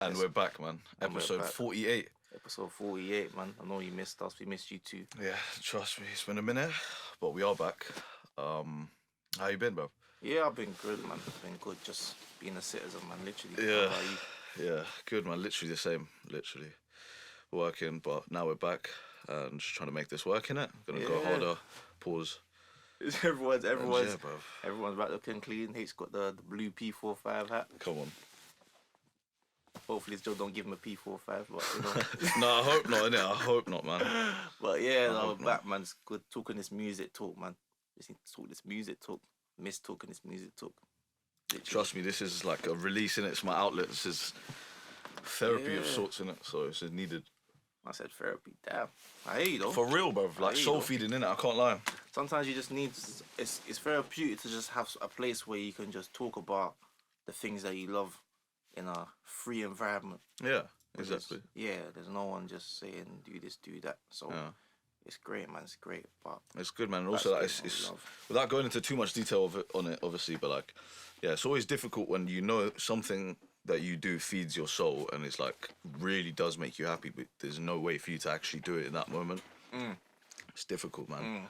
And we're back, man. And we're Episode back. 48. Episode 48, man. I know you missed us. We missed you too. Yeah, trust me, it's been a minute, but we are back. Um, how you been, bro? Yeah, I've been good, man. I've been good. Just being a citizen, man. Literally. How Yeah, about you? yeah, good, man. Literally the same. Literally working, but now we're back and just trying to make this work, innit? Gonna go Yeah. harder. Pause. everyone's And everyone's yeah, bro. everyone's back looking clean. Hate's got the blue P45 hat. Come on. Hopefully, still don't give him a P45, but you know. No, I hope not, innit? I hope not, man. But yeah, I no, hope we're not. back, man. It's good talking this music talk, man. Just need to talk this music talk. Miss talking this music talk. Literally. Trust me, this is like a release, innit? It's my outlet. This is therapy of Yeah. sorts, innit? So it's needed. I said therapy. Damn. I hear you though. For real, bro. Like you soul know. feeding, innit? I can't lie. Sometimes you just need it's therapeutic to just have a place where you can just talk about the things that you love in a free environment. Yeah, There's- exactly. Yeah, there's no one just saying do this, do that. So Yeah. it's great, man. It's great, but It's good, man. And that's also, like, good, it's man, love. without going into too much detail of it, on it, obviously, but like, yeah, it's always difficult when you know something that you do feeds your soul and it's like really does make you happy, but there's no way for you to actually do it in that moment. It's difficult, man.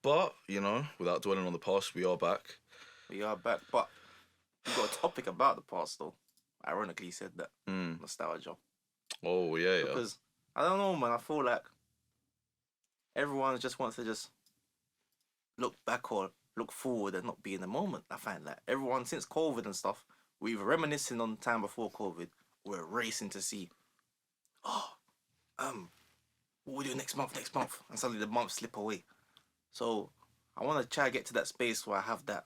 But you know, without dwelling on the past, we are back. We are back, but we got a topic about the past though. Ironically, you said that nostalgia Oh yeah, yeah, because I don't know, man. I feel like everyone just wants to just look back or look forward and not be in the moment. I find that everyone since COVID and stuff, we're either reminiscing on time before COVID, we're racing to see, oh, what we do next month, and suddenly the months slip away. So I want to try to get to that space where I have that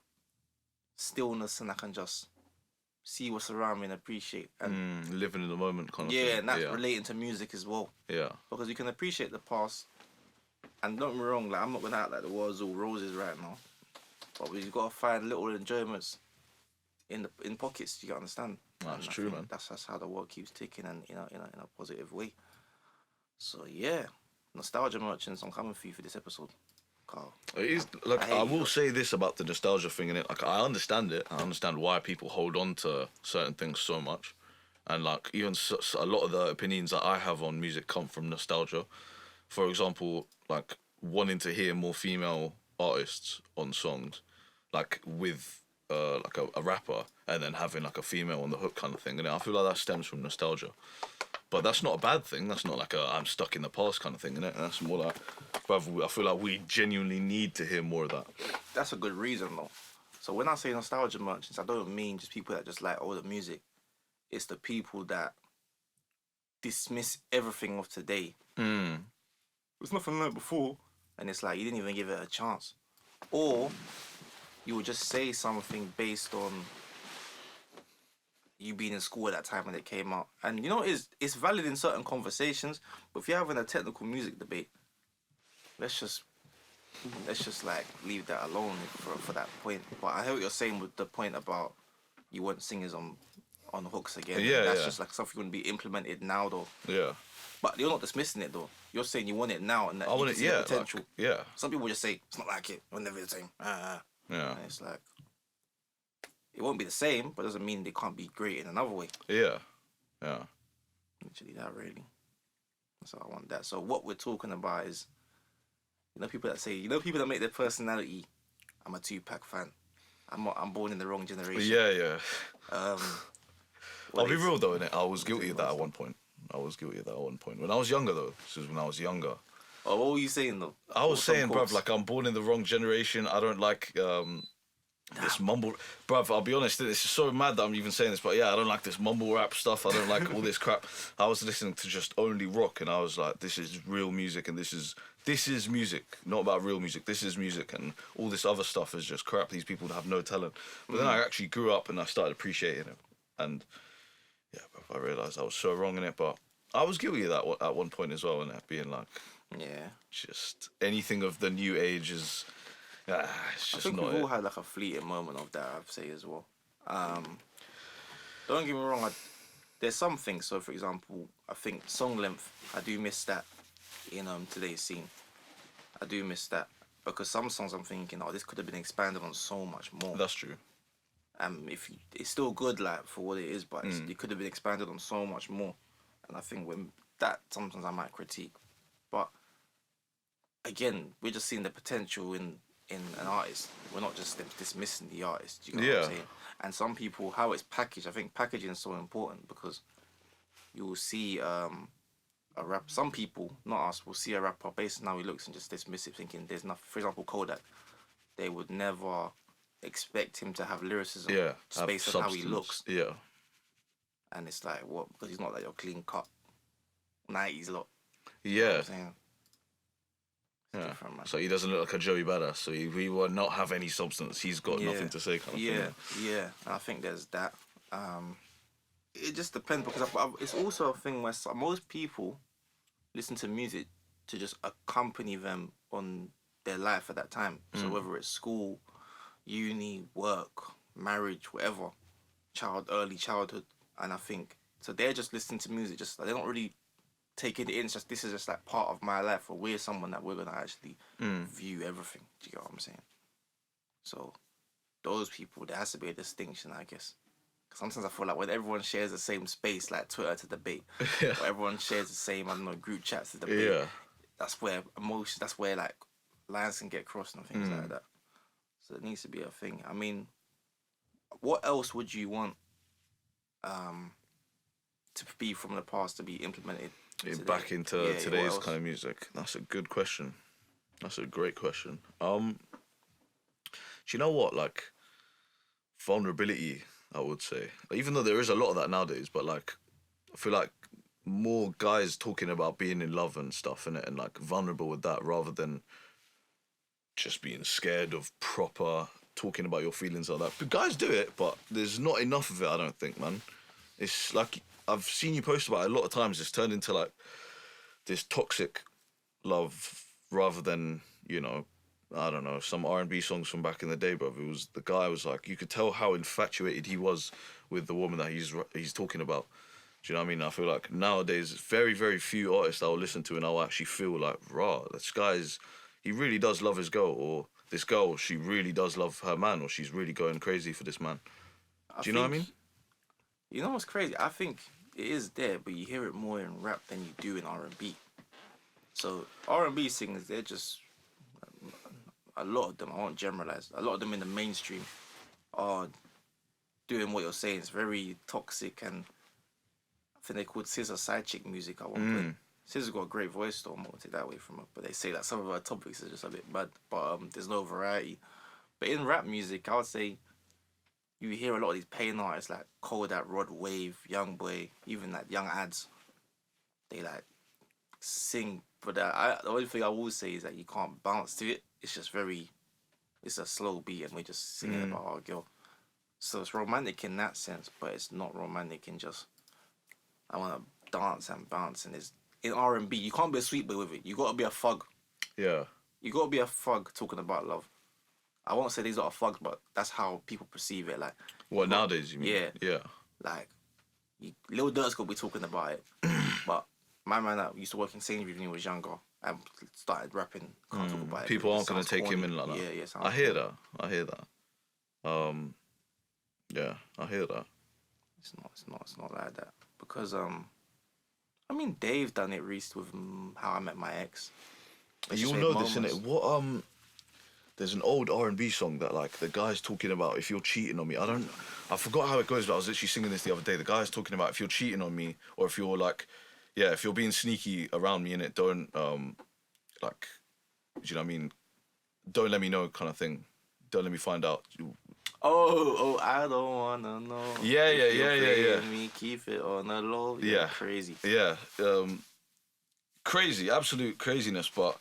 stillness and I can just see what's around me and appreciate. And living in the moment kind of yeah, thing. and that's yeah, relating to music as well yeah, because you can appreciate the past. And don't get me wrong, like I'm not gonna act like the world's all roses right now, but we've got to find little enjoyments in pockets. You understand? That's And I true, think man. That's how the world keeps ticking and in a positive way. So yeah, nostalgia merchants, I'm coming for you for this episode, Carl. It is like I hate I you, will though. say this about the nostalgia thing in it. Like I understand it. I understand why people hold on to certain things so much, and like even a lot of the opinions that I have on music come from nostalgia. For example, like wanting to hear more female artists on songs, like with like a rapper, and then having like a female on the hook kind of thing. And I feel like that stems from nostalgia. But that's not a bad thing. That's not like a I'm stuck in the past kind of thing, innit? That's more like, bruv, I feel like we genuinely need to hear more of that. That's a good reason though. So when I say nostalgia merchants, I don't mean just people that just like older music. It's the people that dismiss everything of today. There's nothing like before, and it's like you didn't even give it a chance, or you would just say something based on you being in school at that time when it came out. And you know, it's valid in certain conversations, but if you're having a technical music debate, let's just like leave that alone for that point. But I hear what you're saying with the point about you want singers on hooks again. Yeah, That's yeah. just like something wouldn't be implemented now though. Yeah. But you're not dismissing it though. You're saying you want it now and that I you want can it, see yeah. the potential. Like, yeah. Some people just say it's not like it. We'll never be the same. Yeah. And it's like it won't be the same, but doesn't mean they can't be great in another way. Yeah. Yeah. Literally that really. So I want that. So what we're talking about is, people that say, people that make their personality, I'm a Tupac fan. I'm born in the wrong generation. Yeah, yeah. Um, I'll be real though, innit? I was what guilty is of that at monster? one point. I was guilty of that at one point. When I was younger though. This was when I was younger. Oh, what were you saying though? I What was were some saying, bruv, quotes? like I'm born in the wrong generation. I don't like this mumble, bruv. I'll be honest, it's so mad that I'm even saying this, but yeah, I don't like this mumble rap stuff. I don't like all this crap. I was listening to just only rock, and I was like, this is real music, and this is music, not about real music. This is music, and all this other stuff is just crap. These people have no talent. But then I actually grew up, and I started appreciating it, and yeah, bruv, I realised I was so wrong in it, but I was guilty of that at one point as well, and being like, Yeah. just anything of the new age is, it's I just think not we've all it. had like a fleeting moment of that, I'd say as well. Don't get me wrong, there's some things. So, for example, I think song length, I do miss that in today's scene. I do miss that because some songs I'm thinking, oh, this could have been expanded on so much more. That's true. If you, it's still good, like for what it is, but it could have been expanded on so much more. And I think when that sometimes I might critique, but again, we're just seeing the potential in an artist. We're not just dismissing the artist. You know what I'm saying? And some people, how it's packaged, I think packaging is so important because you will see a rap. Some people, not us, will see a rapper based on how he looks and just dismiss it, thinking there's nothing. For example, Kodak, they would never expect him to have lyricism. Yeah, just based on how he looks. Yeah. And it's like, what? Because he's not like your clean cut 90s lot. Yeah. You know what I'm saying? Yeah. So he doesn't look like a Joey Badass. So he will not have any substance. He's got nothing to say, kind of thing. Yeah. And I think there's that. It just depends because it's also a thing where most people listen to music to just accompany them on their life at that time. So whether it's school, uni, work, marriage, whatever, early childhood, and I think so they're just listening to music. Just they don't really take it in. It's just this is just like part of my life. Or we're someone that we're gonna actually view everything. Do you get what I'm saying? So those people, there has to be a distinction, I guess. Sometimes I feel like when everyone shares the same space, like Twitter to debate, or everyone shares the same, I don't know, group chats to debate, that's where that's where like lines can get crossed and things like that. So it needs to be a thing. I mean, what else would you want to be from the past to be implemented back into today's kind of music? That's a good question. That's a great question. Do you know what? Like, vulnerability, I would say. Even though there is a lot of that nowadays, but like, I feel like more guys talking about being in love and stuff, innit? And like vulnerable with that rather than just being scared of proper talking about your feelings like that. But guys do it, but there's not enough of it, I don't think, man. It's like, I've seen you post about it a lot of times. It's turned into like this toxic love rather than, you know, I don't know, some R&B songs from back in the day, bro. It was, the guy was like, you could tell how infatuated he was with the woman that he's talking about. Do you know what I mean? I feel like nowadays, very, very few artists I'll listen to and I'll actually feel like, rah, this guy's, he really does love his girl, or this girl, she really does love her man, or she's really going crazy for this man. Do you know what I mean? You know what's crazy? I think it is there, but you hear it more in rap than you do in R&B. So R&B singers, they're just, a lot of them, I won't generalize, a lot of them in the mainstream are doing what you're saying. It's very toxic, and I think they called SZA side chick music at one point. SZA's got a great voice though, I won't take that away from her, but they say that some of her topics are just a bit bad, but there's no variety. But in rap music, I would say you hear a lot of these pain artists like Kodak, Rod Wave, Young Boy, even like Young Ads. They like sing, but the only thing I will say is that you can't bounce to it. It's just it's a slow beat and we're just singing about our girl. So it's romantic in that sense, but it's not romantic in just, I want to dance and bounce. And it's, in R&B, you can't be a sweet boy with it. You got to be a thug. Yeah. You got to be a thug talking about love. I won't say these are thugs, but that's how people perceive it. Like, what, nowadays you mean? Yeah. Yeah. Like, Lil Durk's got to be talking about it. But my man that used to work in Sainsbury's when he was younger and started rapping, can't talk about it. People aren't going to take him in like that. Yeah. I hear that. Yeah, I hear that. It's not like that. Because, I mean, Dave done it recently with How I Met My Ex. You'll know this, innit? What, there's an old R&B song that, like, the guy's talking about, if you're cheating on me. I forgot how it goes, but I was literally singing this the other day. The guy's talking about if you're cheating on me, or if you're, like, yeah, if you're being sneaky around me, innit, don't, like, do you know what I mean? Don't let me know kind of thing. Don't let me find out. Oh, I don't wanna know. Yeah. Me, keep it on the low. Yeah. Crazy. Yeah. Crazy, absolute craziness, but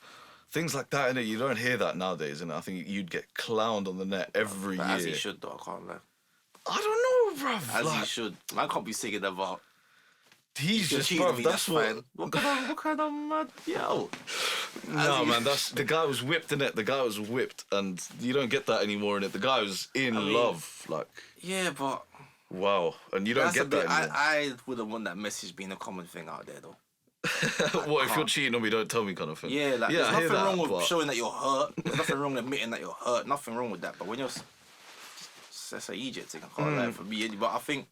things like that, innit, you don't hear that nowadays, and I think you'd get clowned on the net every year. As he should, though, I can't lie. I don't know, bruv. As he should. Man can't be singing about. He's just, bruv, that's what... What kind of mad... Yo. No, man, the guy was whipped, innit? The guy was whipped, and you don't get that anymore, innit? The guy was in love, like... Yeah, but... Wow, and you don't get that anymore. I wouldn't want that message being a common thing out there, though. What, if you're cheating on me, don't tell me kind of thing? Yeah, like, there's nothing wrong with showing that you're hurt. There's nothing wrong with admitting that you're hurt. Nothing wrong with that. But when you're that's an Egypt thing. I can't lie for me. But I think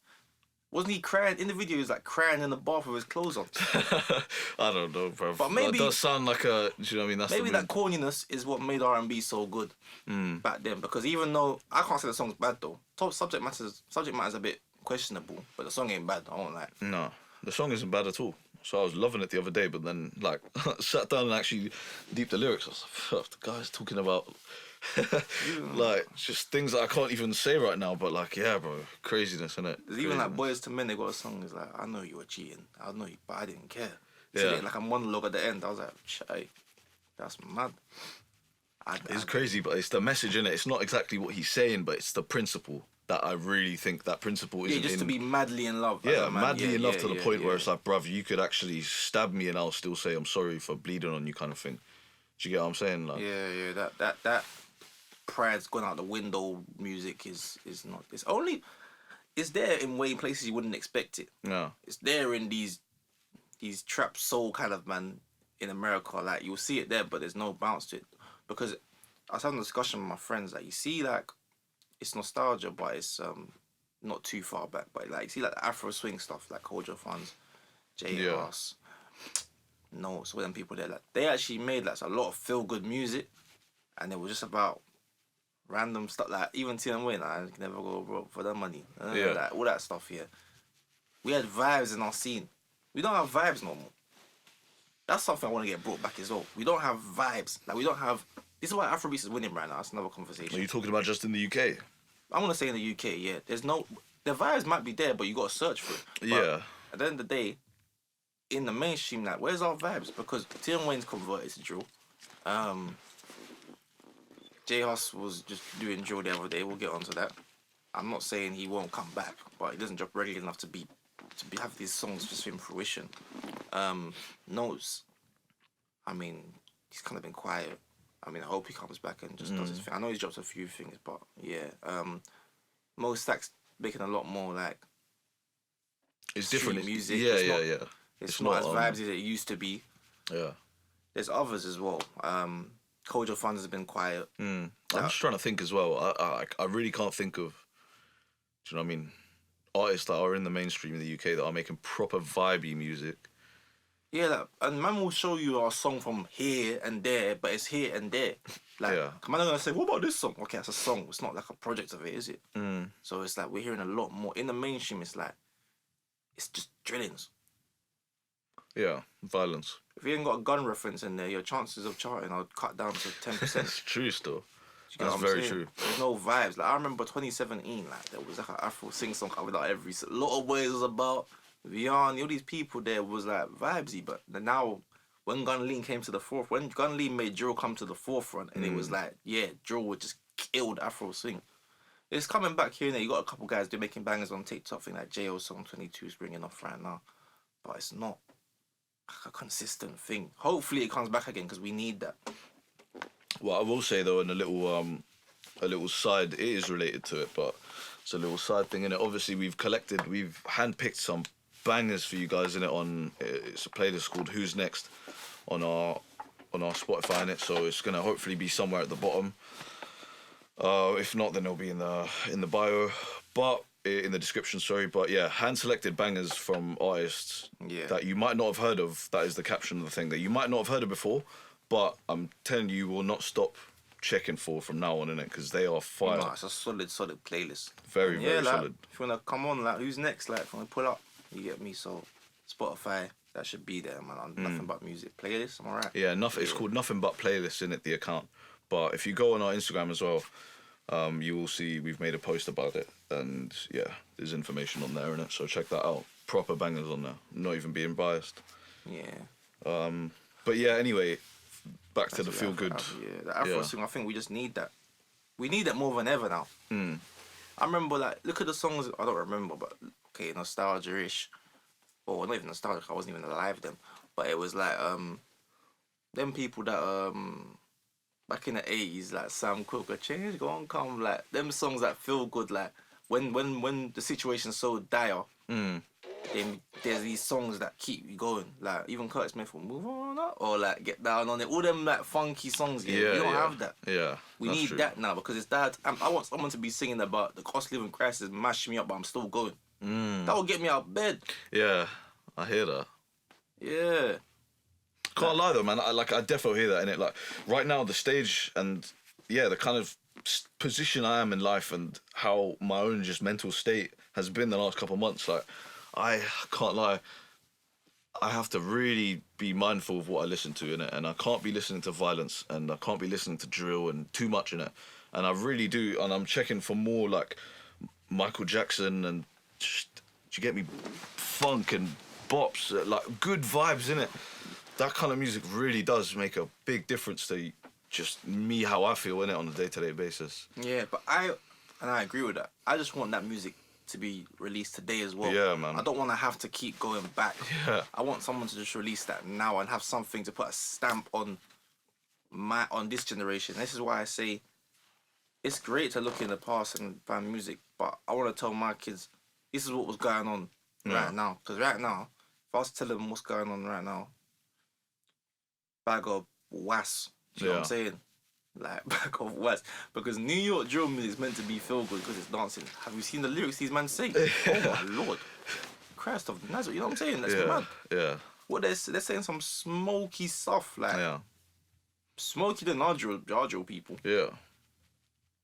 wasn't he crying in the video? He was like crying in the bath with his clothes on. I don't know, bro. But maybe that does sound like a. Do you know what I mean? That's maybe the that corniness is what made R&B so good back then. Because even though I can't say the song's bad though, subject matter's a bit questionable, but the song ain't bad. I won't lie. No, the song isn't bad at all. So I was loving it the other day, but then like sat down and actually deep the lyrics. I was like, "Fuck, the guy's talking about like just things that I can't even say right now." But like, yeah, bro, craziness, innit? There's even like Boys to Men. They got a song. It's like, I know you were cheating. I know you, but I didn't care. Yeah. Like a monologue at the end. I was like, "Shay, that's mad." It's crazy, but it's the message in it. It's not exactly what he's saying, but it's the principle that I really think that principle is. Yeah, just to be madly in love. Yeah, madly in love to the point where yeah. it's like, bruv, you could actually stab me and I'll still say I'm sorry for bleeding on you, kind of thing. Do you get what I'm saying? Like, Yeah. That pride's gone out the window. Music is not. It's there in way places you wouldn't expect it. no, It's there in these trap soul kind of man in America. Like you'll see it there, but there's no bounce to it. Because I was having a discussion with my friends. Like you see, like it's nostalgia, but it's not too far back. But like you see, like the Afro swing stuff, like Hold Your Funds, J. Ross, no, so them people there, like they actually made like a lot of feel good music, and it was just about random stuff. Like even Tion Wayne, I can never go broke for that money. Like, all that stuff here. We had vibes in our scene. We don't have vibes no more. That's something I want to get brought back as well. We don't have vibes. Like we don't have. This is why Afrobeats is winning right now. That's another conversation. are you talking about just in the UK? I'm gonna say in the UK, yeah. There's no. The vibes might be there, but you gotta search for it. But Yeah. At the end of the day, in the mainstream, like, where's our vibes? Because Tion Wayne's converted to drill. J Hus was just doing drill the other day. We'll get onto that. I'm not saying he won't come back, but he doesn't drop regularly enough to have these songs just in fruition. Notes. I mean, he's kind of been quiet. I mean, I hope he comes back and just does his thing. I know he's dropped a few things, but yeah. Mo Stack's making a lot more like It's different. street music. Yeah. It's not as vibes as it used to be. Yeah. There's others as well. Kojo Funds has been quiet. I'm just trying to think as well. I really can't think of. Do you know what I mean? Artists that are in the mainstream in the UK that are making proper vibey music. Yeah, like, and man will show you a song from here and there, but it's here and there. Like, Yeah. man are gonna say, "What about this song?" Okay, it's a song. It's not like a project of it, is it? So it's like we're hearing a lot more in the mainstream. It's like it's just drillings. Yeah, violence. If you ain't got a gun reference in there, your chances of charting are cut down to 10%. It's true still. You know That's what I'm very saying? true. There's no vibes. Like I remember 2017, like there was like an Afro sing song coming out every a lot of ways was about Vian, all these people there was like vibesy, but now when Gun Lean came to the forefront, when Gun Lean made drill come to the forefront, and it was like, yeah, drill would just kill the Afro swing. It's coming back here and there. You got a couple guys doing making bangers on TikTok, thing like J.O. Song 22 is bringing off right now, but it's not a consistent thing. Hopefully it comes back again because we need that. Well, I will say though, in a little side, it is related to it, but it's a little side thing in it. Obviously, we've handpicked some bangers for you guys in it on. It's a playlist called "Who's Next" on our Spotify in it, so it's gonna hopefully be somewhere at the bottom. If not, then it'll be in the bio, but in the description. Sorry, but yeah, hand selected bangers from artists that you might not have heard of. That is the caption of the thing that you might not have heard of before, but I'm telling you, will not stop checking for from now on in it because they are fire. No, it's a solid playlist. Very like, solid. If you wanna come on, like, who's next? Like, if you wanna pull up, you get me. So Spotify, that should be there, man. On Nothing But Music playlist. I'm alright. Yeah, nothing. It's called Nothing But Playlists in it, the account. But if you go on our Instagram as well, you will see we've made a post about it, and yeah, there's information on there in it. So check that out. Proper bangers on there. Not even being biased. Yeah. But yeah, anyway, back to the feel good. Yeah, the Afro swing. I think we just need that. We need that more than ever now. I remember, like, look at the songs. I don't remember, but okay, nostalgia-ish. Or not even nostalgic. I wasn't even alive then. But it was like them people that back in the 80s, like Sam Cooke, A Change Gonna Come, like them songs that feel good, like when the situation's so dire, then there's these songs that keep you going. Like even Curtis Smith will move on up or like get down on it. All them like funky songs. Yeah, we don't have that. Yeah, We that's need true. that now because it's that. I want someone to be singing about the cost of living crisis, mash me up, but I'm still going. That will get me out of bed. Yeah, I hear that. Yeah. Can't lie though, man. I definitely hear that in it. Like right now, the stage and the kind of position I am in life and how my own just mental state has been the last couple of months. Like I can't lie. I have to really be mindful of what I listen to in it, and I can't be listening to violence, and I can't be listening to drill and too much in it. And I really do, and I'm checking for more like Michael Jackson and just, do you get me, funk and bops, like good vibes in it. That kind of music really does make a big difference to just me, how I feel in it on a day-to-day basis. Yeah, but I agree with that. I just want that music to be released today as well. Yeah, man. I don't want to have to keep going back. Yeah. I want someone to just release that now and have something to put a stamp on this generation. This is why I say it's great to look in the past and find music, but I want to tell my kids this is what was going on right now. Because right now, if I was to tell them what's going on right now, bag of was. Do you know what I'm saying? Like, bag of was. Because New York drill music is meant to be feel good because it's dancing. Have you seen the lyrics these men say? Oh my lord. Christ of Nazareth, you know what I'm saying? That's mad. Yeah. What they're saying some smoky stuff, like smoky than our drill people. Yeah.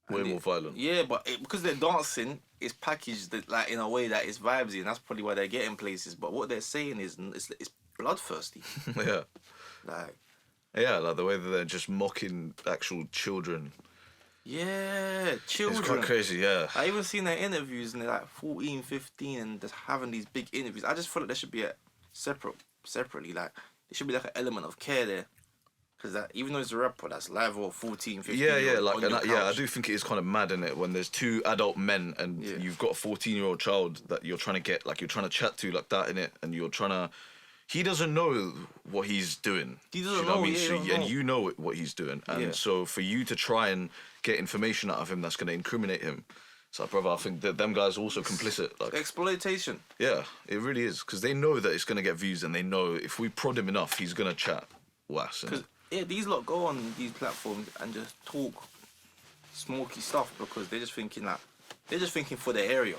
Way more violent. Yeah, but because they're dancing, it's packaged like in a way that is vibesy, and that's probably why they're getting places. But what they're saying is it's bloodthirsty. Yeah. Like. Yeah, like the way that they're just mocking actual children. Yeah, children. It's quite crazy, yeah. I even seen their interviews and they're like 14, 15 and just having these big interviews. I just feel like there should be a separately, like, there should be like an element of care there. Because that, even though it's a rapper, that's live or 14, 15. Yeah, like, and I do think it is kind of mad, in it, when there's two adult men and you've got a 14-year-old child that you're trying to get, like, you're trying to chat to like that, in it, and you're trying to. He doesn't know what he's doing. He doesn't know know, what I mean? yeah, And you know what he's doing. And so for you to try and get information out of him that's going to incriminate him, it's like, brother, I think that them guys are also complicit. Like, exploitation. Yeah, it really is. Because they know that it's going to get views, and they know if we prod him enough, he's going to chat. Because these lot go on these platforms and just talk smoky stuff because they're just thinking for their area.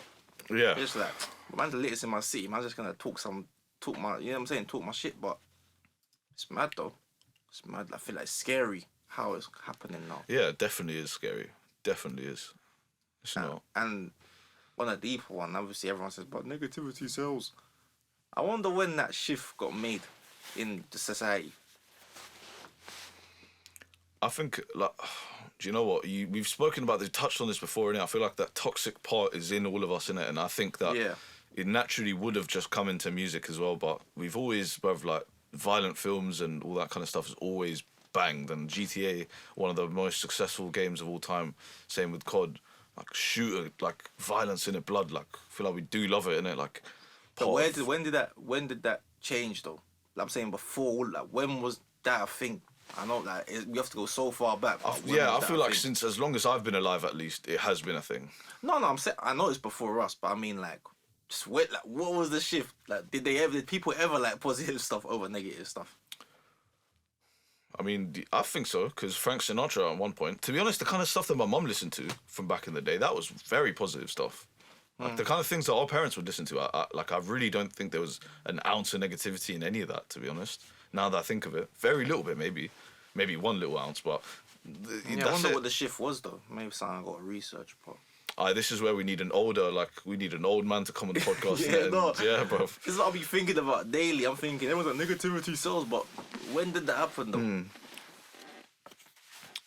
Yeah. They're just like, man's the latest in my city, man's just going to talk my, you know what I'm saying, talk my shit, but it's mad though. It's mad. I feel like it's scary how it's happening now. Yeah, it definitely is scary. Definitely is. It's not. And on a deeper one, obviously everyone says, but negativity sells. I wonder when that shift got made in the society. I think, like, do you know what? We've spoken about this, touched on this before, innit? I feel like that toxic part is in all of us, innit? And I think that it naturally would have just come into music as well, but we've always, both like, violent films and all that kind of stuff has always banged. And GTA, one of the most successful games of all time, same with COD, like, shooter, like, violence in it, blood, like, I feel like we do love it, innit? Like, but when did that change though? Like I'm saying before, like, when was that a thing? I know, like, we have to go so far back. I feel like since as long as I've been alive, at least, it has been a thing. No, I'm saying, I know it's before us, but I mean, like, just wait, like, what was the shift? Like, did people ever like positive stuff over negative stuff? I mean, I think so, because Frank Sinatra at one point, to be honest, the kind of stuff that my mum listened to from back in the day, that was very positive stuff. Like, the kind of things that our parents would listen to, I really don't think there was an ounce of negativity in any of that, to be honest. Now that I think of it, very little bit, maybe 1 little ounce, but I wonder what the shift was though. Maybe something I got to research, but this is where we need an old man to come on the podcast. Yeah, bro. This is what I'll be thinking about daily. I'm thinking everyone's like negativity sells, but when did that happen though?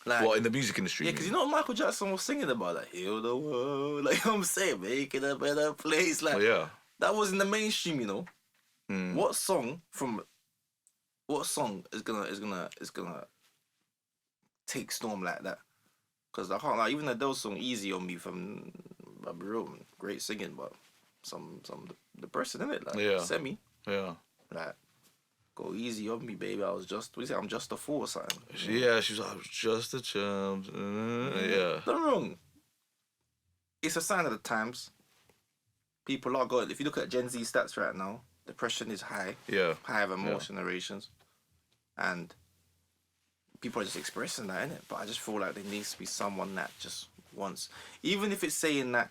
Like, what, in the music industry? Yeah, because you know what Michael Jackson was singing about, like, heal the world, like I'm saying, make it a better place. Like, that was in the mainstream, you know. What song is gonna take storm like that? Because I can't, like, even Adele's song "Easy on Me" from real great singing, but some the person in it, like Semi, like, go easy on me, baby. I was just, what do you say? I'm just a fool or something. Yeah, she was like, I was just a child. Yeah. Not wrong. It's a sign of the times. People are going. If you look at Gen Z stats right now, depression is high. Yeah. Higher than most generations, and people are just expressing that, innit? But I just feel like there needs to be someone that just wants, even if it's saying that.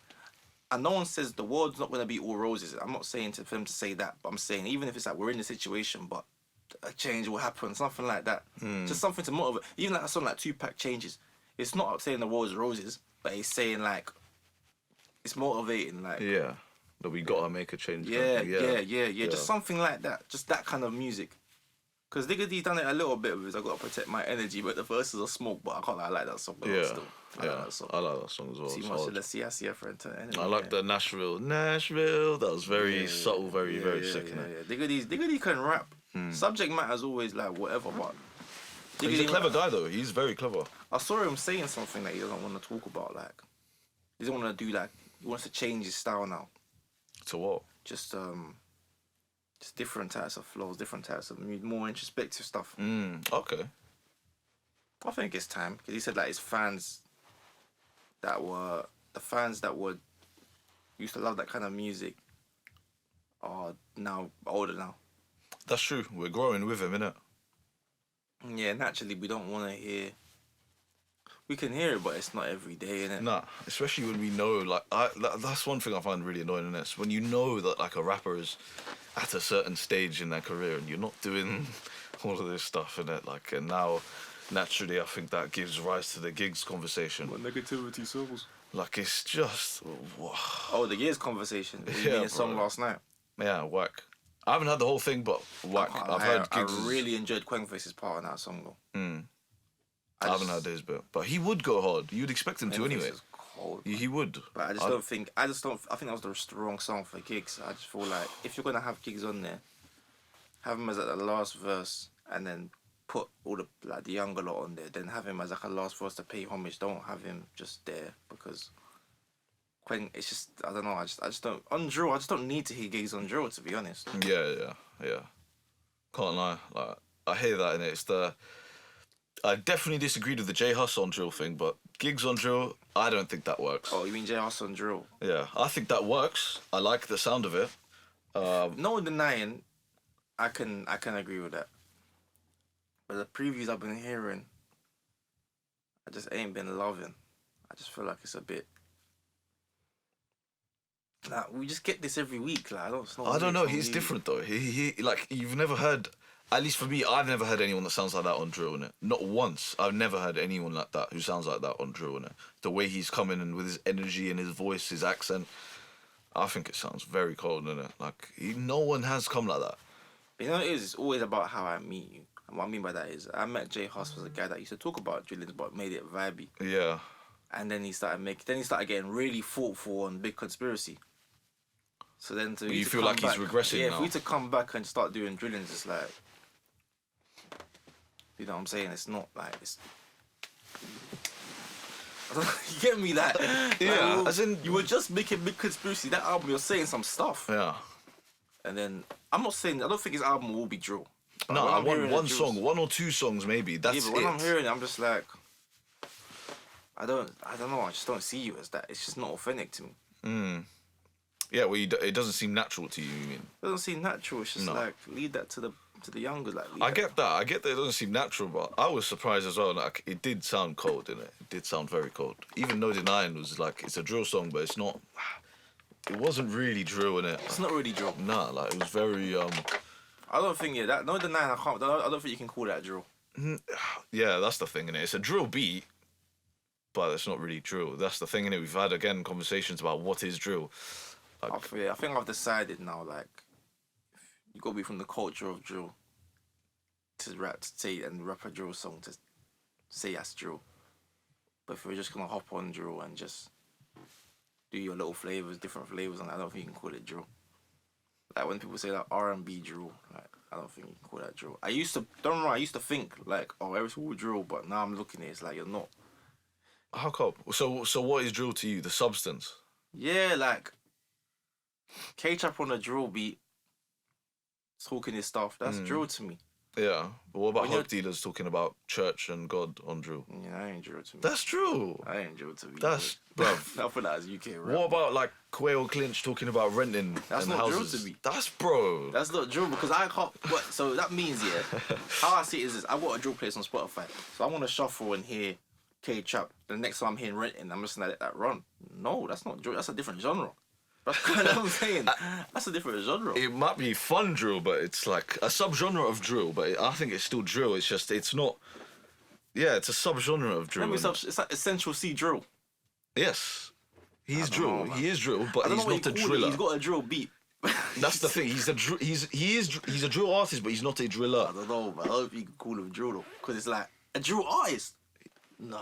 And no one says the world's not going to be all roses. I'm not saying for them to say that, but I'm saying even if it's like we're in a situation, but a change will happen, something like that. Just something to motivate. Even like a song like Tupac Changes. It's not saying the world's roses, but it's saying like it's motivating. Like Yeah. That we gotta make a change. yeah. Just something like that. Just that kind of music. Because Digga D done it a little bit with I Gotta Protect My Energy, but the verses are smoke, but I can't lie, I like that song. Yeah. Still. I like that song. I like that song as well. See It's much hard. of the CICF friend to enemy. I like the Nashville. That was very subtle, very sick. Innit? Digga D can rap. Subject matter's always like whatever, but He's a clever guy though. He's very clever. I saw him saying something that he doesn't want to talk about. Like he doesn't want to do that. He wants to change his style now. To what? Just different types of flows, different types of more introspective stuff. Okay. I think it's time because he said like his fans that used to love that kind of music are now older now. That's true. We're growing with him, innit? Yeah, naturally we don't want to hear. We can hear it, but it's not every day, innit? Nah, especially when we know, like, that's one thing I find really annoying in this. When you know that, like, a rapper is at a certain stage in their career and you're not doing all of this stuff, innit? Like, and now, naturally, I think that gives rise to the gigs conversation. What negativity circles? Like, it's just... Oh, the Gears conversation. You Yeah, made a song bro. last night. Yeah, whack. I haven't had the whole thing, but whack. I've heard gigs. I really enjoyed Quengface's part on that song, though. I haven't heard his bit. But he would go hard. You'd expect him to Quengface anyway. is cold. He would. But I don't think that was the wrong song for gigs. I just feel like if you're gonna have gigs on there, have him as like the last verse and then put all the like the younger lot on there. Then have him as like a last verse to pay homage. Don't have him just there because it's just I don't know. I just don't on drill. I just don't need to hear gigs on drill, to be honest. Yeah. Can't lie. Like, I hear that and it's the... I definitely disagreed with the J Hus on drill thing, but gigs on drill, I don't think that works. Oh, you mean J Hus on drill? Yeah, I think that works. I like the sound of it. No denying, I can agree with that. But the previews I've been hearing, I just ain't been loving. I just feel like it's a bit. Like we just get this every week. Like I don't know. He's different though. He like you've never heard. At least for me, I've never heard anyone that sounds like that on drill, innit? Not once. I've never heard anyone like that who sounds like that on drill, innit? The way he's coming in with his energy and his voice, his accent, I think it sounds very cold, innit? Like, no one has come like that. But you know what it is? It's always about how I meet you. And what I mean by that is, I met Jay Huss was a guy that used to talk about drillings, but made it vibey. Yeah. And then he started getting really thoughtful on Big Conspiracy. So then you feel like he's regressing now? Yeah, now? for you to come back and start doing drillings, it's like... You know what I'm saying? It's not like it's. I don't know, you get me that? Yeah, like, as in you were just making Big Conspiracy. That album, you're saying some stuff. Yeah. And then I'm not saying I don't think his album will be drill. No, I want one song, one or two songs maybe. That's yeah, but when I'm hearing it, I'm just like, I don't know. I just don't see you as that. It's just not authentic to me. Yeah, well, it doesn't seem natural to you. You mean? It doesn't seem natural. It's just like lead that to the younger. Like I get that. I get that it doesn't seem natural, but I was surprised as well. Like it did sound cold, didn't it? It did sound very cold. Even No Denying was like it's a drill song, but it's not. It wasn't really drill in it. It's not really drill. Nah, like it was very. I don't think that No Denying. I don't think you can call that drill. Yeah, that's the thing, innit? It's a drill beat, but it's not really drill. That's the thing, innit? We've had again conversations about what is drill. Like, I think I've decided now, like, you gotta be from the culture of drill to rap a drill song to say that's drill. But if we're just gonna hop on drill and just do your little flavors, different flavors, and I don't think you can call it drill. Like when people say like R&B drill, like I don't think you can call that drill. I used to think like, oh, everything's all drill, but now I'm looking at it, it's like you're not. how come? So what is drill to you? The substance? Yeah, like K-Trap on a drill beat, talking his stuff. That's drill to me. Yeah. But what about When you're- Hope Dealers talking about church and God on drill? Yeah, I ain't drill to me. That's true. I ain't drill to me. That's, bruv. I feel like it's UK rap. What about like Quail Clinch talking about renting That's and not drill houses? to me. That's bro. That's not drill because I can't. What? So that means how I see it is this: I've got a drill place on Spotify, so I want to shuffle and hear K Trap. The next time I'm hearing renting, I'm just gonna let that run. No, that's not drill. That's a different genre. That's kind of what I'm saying. That's a different genre. It might be fun drill, but it's like a subgenre of drill. But I think it's still drill. It's just it's not. Yeah, it's a subgenre of drill. Maybe it's like Essential C drill. Yes, he's I don't drill. know, man. He is drill, but I don't he's know not what a you call it. driller. He's got a drill beat. That's the thing. He's a drill artist, but he's not a driller. I don't know, but I don't know if you can call him drill though, because it's like a drill artist. Nah.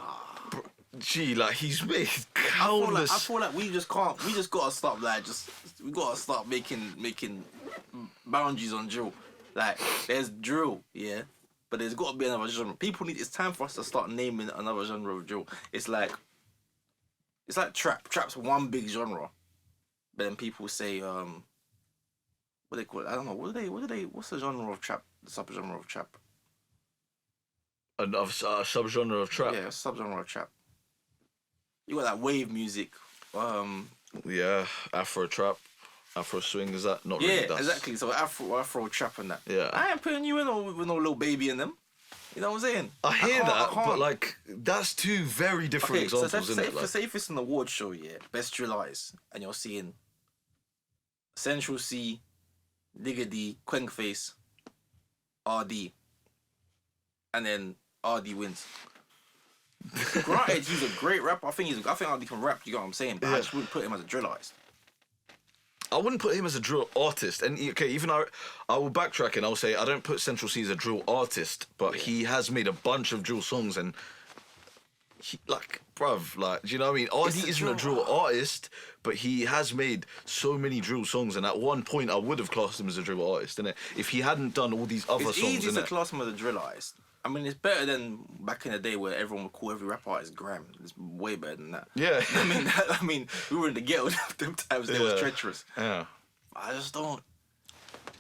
Gee, like he's made I countless. feel like we just can't. We just gotta stop. Like, we gotta start making boundaries on drill. Like, there's drill, yeah, but there's gotta be another genre. People need. It's time for us to start naming another genre of drill. It's like trap. Trap's one big genre, but then people say what they call it. I don't know. What's the genre of trap? The subgenre of trap. Another subgenre of trap. Yeah, subgenre of trap. You got that wave music. Yeah, Afro trap, Afro swing. Is that not really? Yeah, That's, exactly. So Afro trap and that. Yeah. I ain't putting you in with no little baby in them. You know what I'm saying? I hear that, can't. but like that's two very different examples, so isn't it? Like, say if it's an award show, yeah, best drill artist, and you're seeing Central C, Digga D, Quengface, RD, and then RD wins. Granted, he's a great rapper. I think RD can rap. You know what I'm saying? But I just wouldn't put him as a drill artist. I wouldn't put him as a drill artist. And okay, even I will backtrack and I'll say I don't put Central C as a drill artist, but he has made a bunch of drill songs and he, like, bruv, like, do you know what I mean? RD isn't a drill artist, but he has made so many drill songs, and at one point I would have classed him as a drill artist, innit? If he hadn't done all these other It's songs, easy to innit? class him as a drill artist. I mean, it's better than back in the day where everyone would call every rap artist Graham. It's way better than that. Yeah. I mean, we were in the ghetto them times. They was Yeah. treacherous. Yeah. I just don't.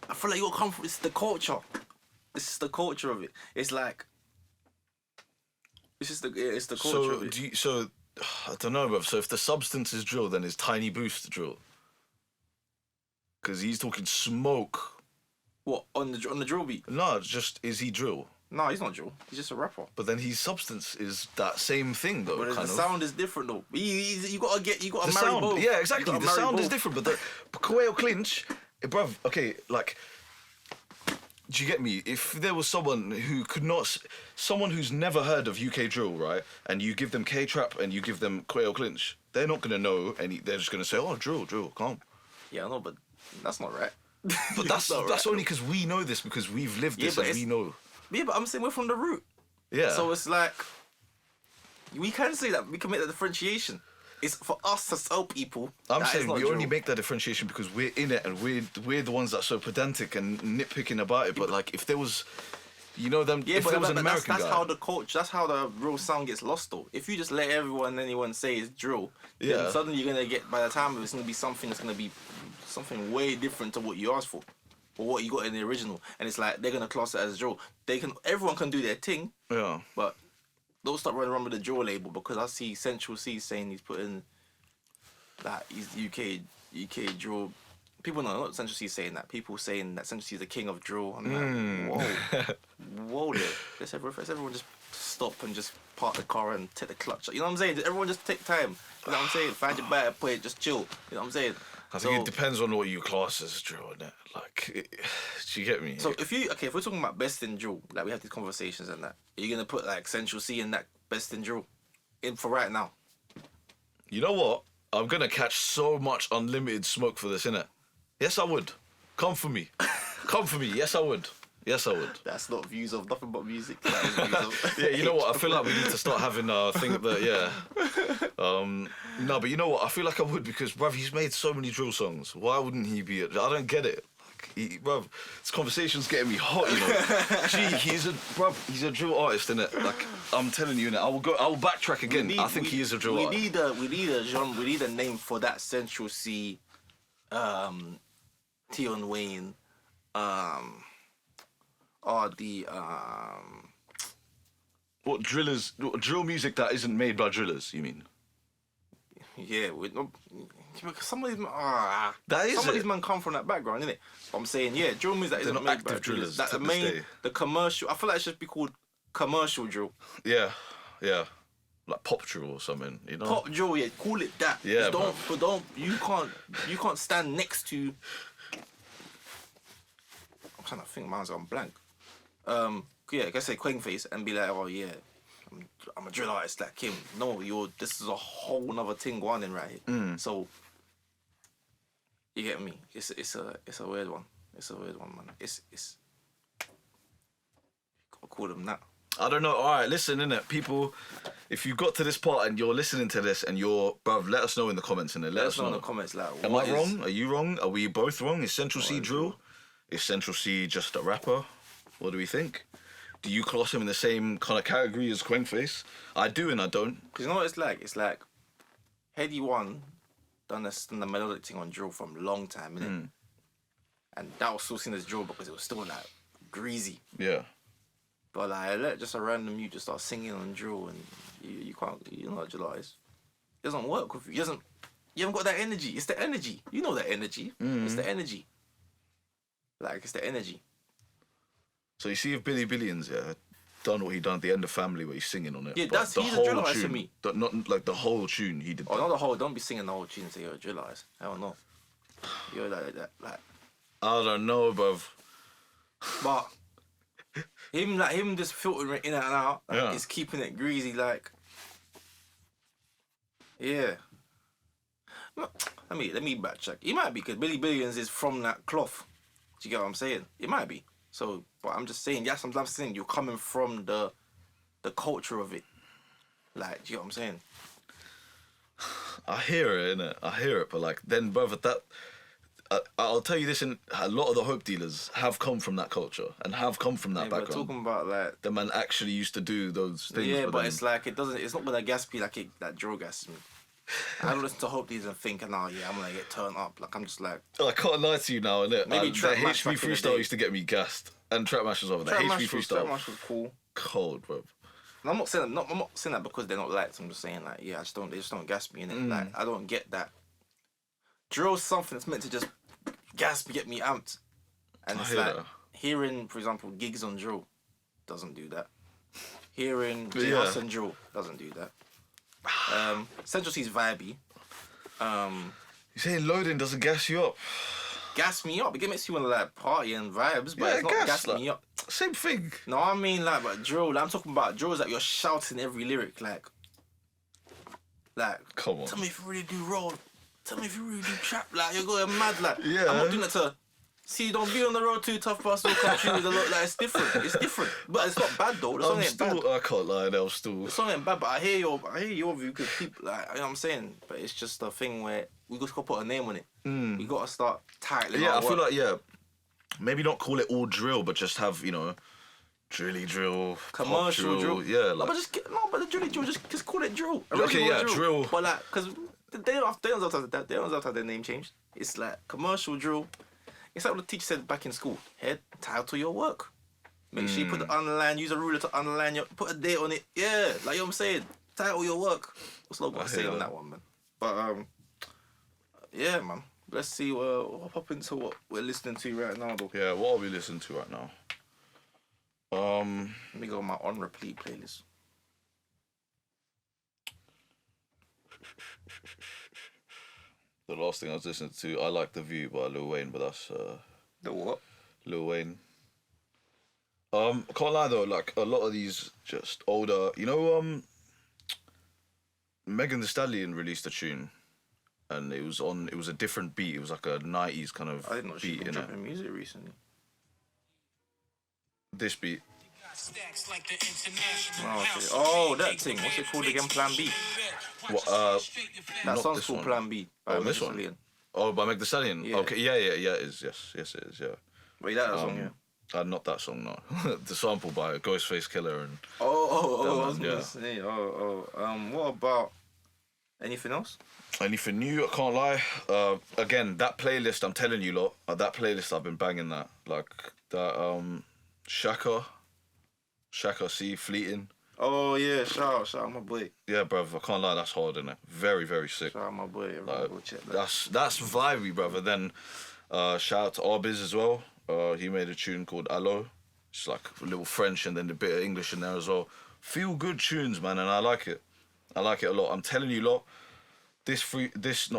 I feel like you got to come from. It's the culture. It's just the culture of it. It's like. It's the culture of it. I don't know, bruv. So if the substance is drill, then is Tiny Boost drill? Because he's talking smoke. What on the drill beat? No, it's just is he drill? No, he's not drill. He's just a rapper. But then his substance is that same thing, though. But the kind of. sound is different though. You gotta The marry sound, both. yeah, You exactly. gotta The marry sound is both. different, but Quail Clinch, bruv. Okay, like, do you get me? If there was someone who could not, someone who's never heard of UK drill, right, and you give them K Trap and you give them Quail Clinch, they're not gonna know, and they're just gonna say, "Oh, drill, calm." Yeah, I know, but that's not right. But that's not right. only because we know this, because we've lived this but and we know. Yeah, but I'm saying we're from the root. Yeah. So it's like we can say that we can make that differentiation. It's for us to tell people. I'm that it's saying not we only drill. make that differentiation because we're in it and we're the ones that are so pedantic and nitpicking about it. But like, if there was, you know, them, Yeah, if there was an but American that's guy, how the culture. That's how the real sound gets lost, though. If you just let anyone say it's drill, Yeah. then suddenly you're gonna get. By the time it's gonna be something that's gonna be something way different to what you asked for, or what you got in the original, and it's like they're gonna class it as drill. Everyone can do their thing, yeah, but don't stop running around with the drill label because I see Central C saying he's putting that he's UK drill. People know not Central C saying that. People saying that Central C is the king of drill. I'm like, whoa there. Let's everyone just stop and just park the car and take the clutch. You know what I'm saying? Everyone just take time. You know what I'm saying? Find your better point, just chill. You know what I'm saying? I think it depends on what you class as drill, innit? Like, do you get me? So if we're talking about best in drill, like we have these conversations and that, are you gonna put like Central C in that best in drill, in for right now? You know what? I'm gonna catch so much unlimited smoke for this, innit? Yes, I would. Come for me. Come for me. Yes, I would. Yes, I would. That's not views of nothing but music. That is views of Yeah, you know what? I feel like we need to start having a thing that, no, but you know what? I feel like I would because, bruv, he's made so many drill songs. Why wouldn't he be? I don't get it. Like, bruv, this conversation's getting me hot, you know. Gee, he's a drill artist, innit? Like, I'm telling you, innit? I will backtrack again. I think he is a drill artist. We need a genre. We need a name for that Central C, Tion Wayne, are the What drill music that isn't made by drillers? You mean? yeah, with no, some of these That is some of it. these men come from that background, innit? But I'm saying, yeah, drill music that They're isn't not made by active drillers. drillers That to the this main, day. the commercial. I feel like it should be called commercial drill. Yeah, yeah, like pop drill or something. You know. Pop drill, yeah, call it that. Yeah, Just don't you can't stand next to. I'm trying to think, mine's on blank. Yeah, I guess say Quakeface and be like, oh yeah, I'm a drill artist like him. No, this is a whole nother thing going on right here. So you get me? It's a weird one. It's a weird one, man. It's gotta call them that. I don't know. All right, listen, innit, people. If you got to this part and you're listening to this and you're, bruv, let us know in the comments, innit. Let us know in the comments like, Am what I is- wrong? Are you wrong? Are we both wrong? Is Central C is drill? Is Central C just a rapper? What do we think? Do you class him in the same kind of category as Quakeface? I do and I don't. Cause you know what it's like? It's like Heady One done the melodic thing on drill from a long time, innit? And that was still seen as drill because it was still like greasy. Yeah. But like, let just a random mute just start singing on drill, and you can't, you know what drill is. It doesn't work with you. You haven't got that energy. It's the energy. You know that energy. It's the energy. Like, it's the energy. So you see if Billy Billions, yeah, done what he done at the end of Family where he's singing on it. Yeah, but he's a drill artist to tune, me. Not like the whole tune he did. Oh, not the whole. Don't be singing the whole tune and say you're a drill artist. Hell no. You're like. I don't know, bruv. But him just filtering in and out, like, Yeah. is keeping it greasy, like. Yeah. Let me backtrack. It might be because Billy Billions is from that cloth. Do you get what I'm saying? It might be. So, but I'm just saying, yes, I'm saying you're coming from the culture of it. Like, do you get what I'm saying? I hear it, innit? I hear it, but like then, brother, I'll tell you this: in a lot of the hope dealers have come from that culture and have come from that Yeah, we're background. talking about like. The man actually used to do those things. Yeah, but then, it's like it's not gonna gas me like that drill gas me. I don't listen to Hope Dealers and think, oh yeah, I'm gonna get turned up. Like I'm just like. I can't lie to you now, innit? Maybe the Trap Mash HV back in the freestyle day. used to get me gassed, and Trap Mash was over there. Trap HV Mash freestyle, was cool. cold, bro. And I'm not saying that because they're not liked. I'm just saying like, yeah, they just don't gas me in it. Like I don't get that. Drill's something that's meant to just gas me, get me amped. And I it's hear like that. hearing, for example, gigs on drill doesn't do that. Hearing Yeah. J Hus on drill doesn't do that. Central C's vibey. You saying loading doesn't gas you up? Gas me up. It makes you want to like party and vibes, but it's not gas like, me up. Same thing. No, I mean like, but drill. Like, I'm talking about drills that you're shouting every lyric, like, Come on. tell me if you really do roll. Tell me if you really do trap. Like, you're going mad. Like, Yeah. I'm not doing that to. See, don't be on the road too tough. Person will come through with a lot. Like, it's different. It's different, but it's not bad though. The song I'm ain't bad. still. I can't lie. I'm still. The song ain't bad, but I hear your view because people like, you know what I'm saying. But it's just a thing where we just gotta put a name on it. We gotta start titling. Yeah, our I feel work. like maybe not call it all drill, but just have drilly drill, pop Commercial drill. Yeah, No, like but the drilly drill, just call it drill. Okay, Original yeah, drill. But like, because they don't have to their name changed. It's like commercial drill. It's like what the teacher said back in school. Head, title your work. Make sure you put the underline, use a ruler to underline put a date on it. Yeah, like you know what I'm saying. Title your work. What's not got to say hear on that. that one, man. But yeah, man. Let's see. We'll hop into what we're listening to right now, though. yeah. What are we listening to right now? Let me go on my on repeat playlist. The last thing I was listening to, I Like the View by Lil Wayne, but that's The what? Lil Wayne. I can't lie though, like a lot of these just older, Megan Thee Stallion released a tune, and it was a different beat. It was like a 90s kind of I didn't know she'd beat been in it. dropping music recently. This beat. Oh, okay. Oh, that thing. What's it called again? Plan B. What? That Not song's this called one. Plan B. By Oh, this Megan one? Stallion. Oh, by Meg Thee Stallion. Yeah. Okay, yeah, it is. Yes, it is. Yeah. Wait, that song, yeah. Not that song, no. The sample by Ghostface Killer and Oh, That I one, was gonna yeah. say. What about anything else? anything new. I can't lie. Again, that playlist I'm telling you, lot. That playlist I've been banging that like that. Shaka C, Fleeting. Oh yeah, shout out my boy. Yeah, bruv, I can't lie, that's hard, innit? Very, very sick. Shout out my boy. Everyone Like, go check that. that's vibey, brother. Then shout out to Arbiz as well. He made a tune called Allo. It's like a little French and then a bit of English in there as well. Feel good tunes, man, and I like it. I like it a lot. I'm telling you, lot. This playlist,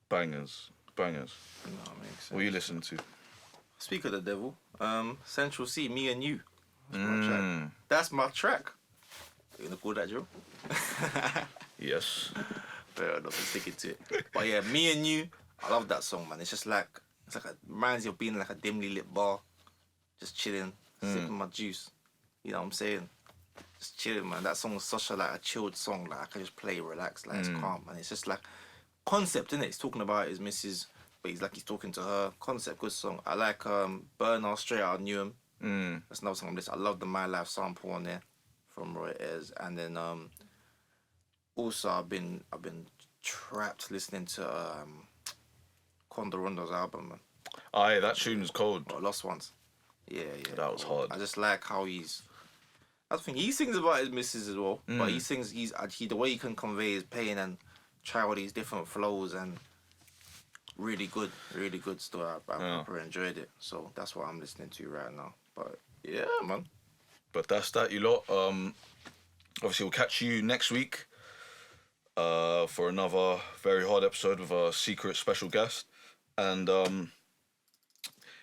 bangers. No, makes sense. What you listen to? Speak of the devil, Central C, Me and You. That's my track. That's my track. You gonna call that, Joe? Yes. Fair enough, I'm sticking to it. But yeah, Me and You, I love that song, man. It's like reminds you of being like a dimly lit bar, just chilling, sipping my juice. You know what I'm saying? Just chilling, man. That song is such a chilled song. Like I can just play, relax, like it's calm, man. It's just like concept, innit? He's talking about his missus, but he's talking to her. Concept, good song. I like Burner, Straight Out Newham. That's another song on this. I love the My Life sample on there from Roy Ayers. And then also I've been trapped listening to Kondo Rondo's album, man. Aye, that tune's cold. Lost Ones. Yeah. That was hard. I just like how I think he sings about his missus as well, but he sings. The way he can convey his pain and try all these different flows and really good still. I proper enjoyed it, so that's what I'm listening to right now. But yeah, man. But that's that, you lot. Obviously, we'll catch you next week for another very hard episode with a secret special guest. And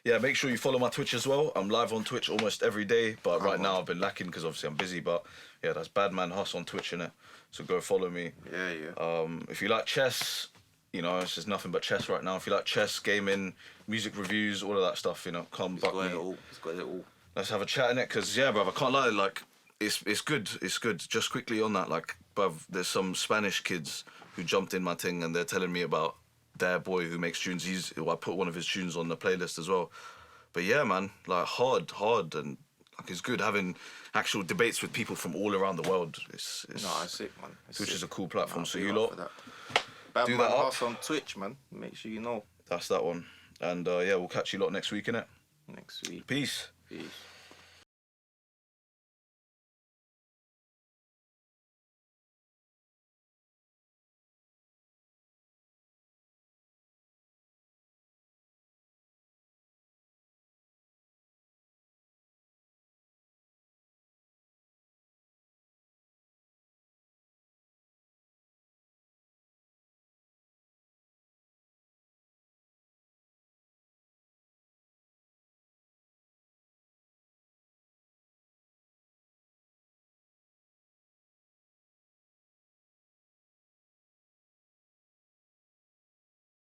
yeah, make sure you follow my Twitch as well. I'm live on Twitch almost every day, but right now I've been lacking because obviously I'm busy. But yeah, that's Badman Huss on Twitch, innit? So go follow me. Yeah. If you like chess, you know, it's just nothing but chess right now. If you like chess, gaming, music reviews, all of that stuff, you know, come back me. He's got it all. Let's have a chat in it, because yeah, bruv, I can't lie, like it's good. Just quickly on that, like, bruv, there's some Spanish kids who jumped in my thing and they're telling me about their boy who makes tunes. I put one of his tunes on the playlist as well. But yeah, man, like hard, and like it's good having actual debates with people from all around the world. It's sick, man. Twitch is a cool platform, so you lot. lot do that up on Twitch, man. Make sure you know. That's that one. And yeah, we'll catch you lot next week, innit? Next week. Peace. Peace.